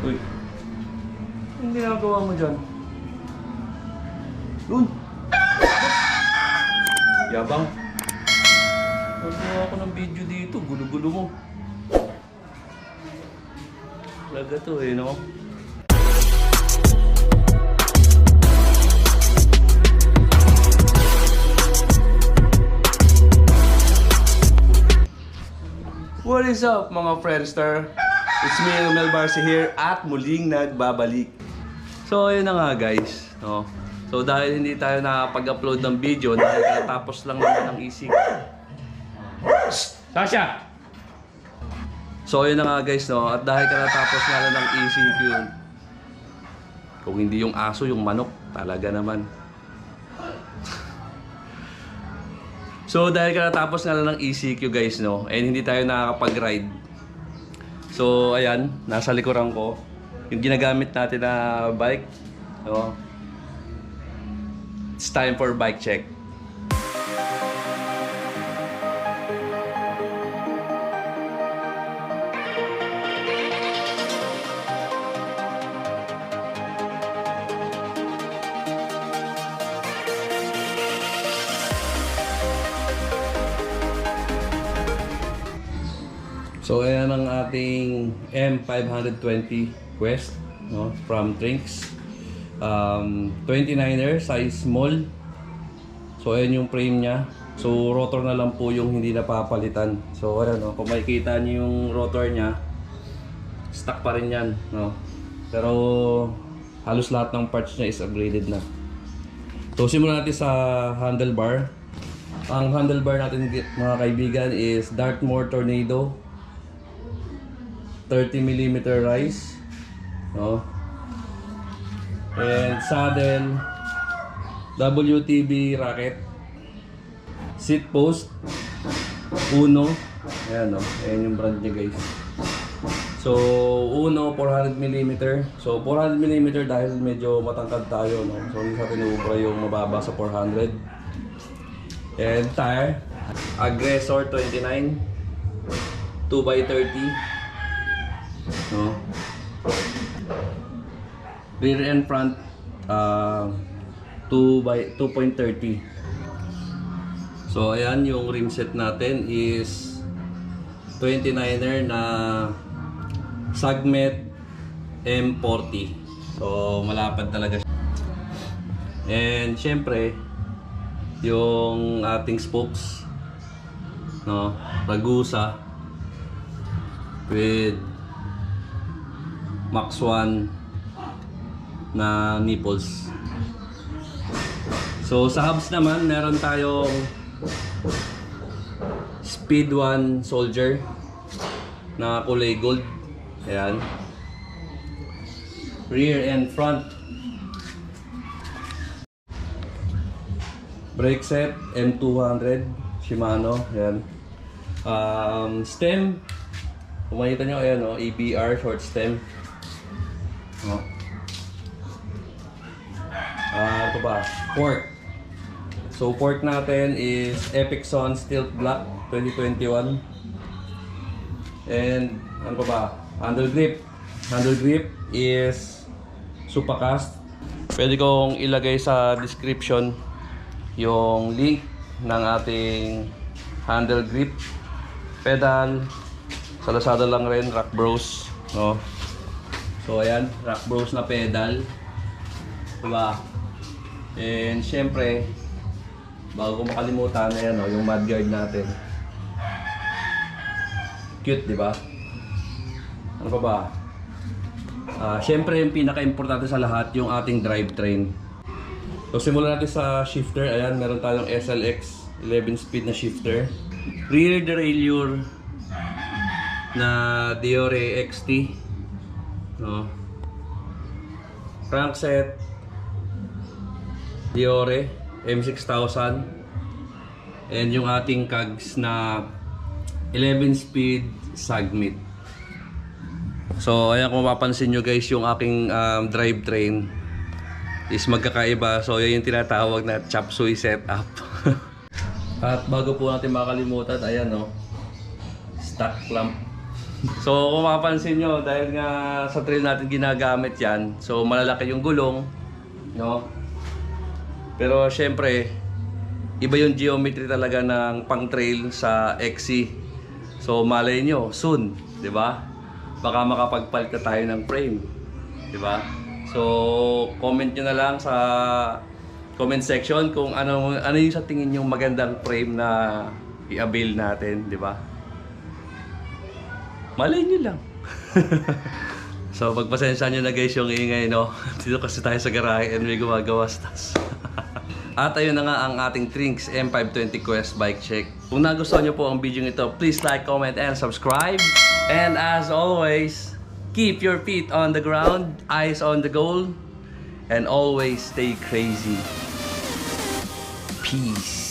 Uy. Anong ginagawa mo dyan? Lun! Yabang. Magawa ako ng video dito. Gulo-gulo mo. Talaga to eh, no? What is up mga friendster? It's me, Mel Barsi here at muling nagbabalik. So ayun na nga guys, no? So dahil hindi tayo nakapag-upload ng video dahil tapos lang naman ng isip. Sasha! So ayun na nga guys, no? At dahil katapos nga lang ng ECQ, kung hindi yung aso, yung manok, talaga naman. So dahil katapos nga lang ng ECQ guys, no? And hindi tayo nakakapag-ride. So ayan, nasa likuran ko yung ginagamit natin na bike, no? It's time for bike check. So ayan ang ating M520 Quest, no, from Trinks. 29er size small. So ayan yung frame niya. So rotor na lang po yung hindi napapalitan. So ayan, no, kung makikita niyo yung rotor niya, stock pa rin yan, no. Pero halos lahat ng parts niya is upgraded na. So simulan natin sa handlebar. Ang handlebar natin mga kaibigan is Dartmoor Tornado 30mm rise, no? And saddle WTB racket. Seat post Uno. Ayan, no? Ayan yung brand niya guys. So Uno 400mm. So 400mm dahil medyo matangkad tayo, no? So hindi sa tinubra yung mababa sa 400. And tire Aggressor 29 2x30, no? Rear and front 2.30. So ayan, yung rim set natin is 29er na Sagmet M40. So malapad talaga siya. And syempre yung ating spokes, no, Ragusa with Max 1 na nipples. So sa hubs naman, meron tayong Speed 1 Soldier na kulay gold. Ayan. Rear and front. Brake set M200 Shimano. Ayan. Stem, kung makita nyo, ayan, no, ABR short stem. Oh. Ito ba? Fork. So fork natin is Epixon Stilt Black 2021. And ano pa ba? Handle grip. Handle grip is Supacast. Pwede kong ilagay sa description yung link ng ating handle grip. Pedal sa Lazada lang rin, Rock Bros, no? So ayan, Rock Bros na pedal, diba? And syempre, bago ko makalimutan, ayan, no, yung mudguard natin. Cute, diba? Ano pa ba? Syempre, yung pinaka-importante sa lahat, yung ating drivetrain. So simulan natin sa shifter. Ayan, meron tayong SLX 11 speed na shifter. Rear derailleur na Diore XT, no? Crankset Diore M6000. And yung ating cogs na 11 speed Sagmet. So ayan, kung mapapansin nyo guys, yung aking drivetrain is magkakaiba. So yan yung tinatawag na chop suey setup. At bago po natin makalimutan, ayan, no, stock clamp So kung mapapansin nyo, dahil nga sa trail natin ginagamit yan, so malalaki yung gulong, no? Pero syempre, iba yung geometry talaga ng pang trail sa XC. So malay nyo, soon, di ba? Baka makapagpalit na tayo ng frame, di ba? So comment nyo na lang sa comment section kung ano yung sa tingin yung magandang frame na i-avail natin, di ba? Malay nyo lang. So pagpasensya nyo na guys yung ingay, no? Dito kasi tayo sa garahe and may gumagawa stas. At ayun na nga ang ating Trinks M520 Quest Bike Check. Kung nagustuhan nyo po ang video nito, please like, comment, and subscribe. And as always, keep your feet on the ground, eyes on the goal, and always stay crazy. Peace.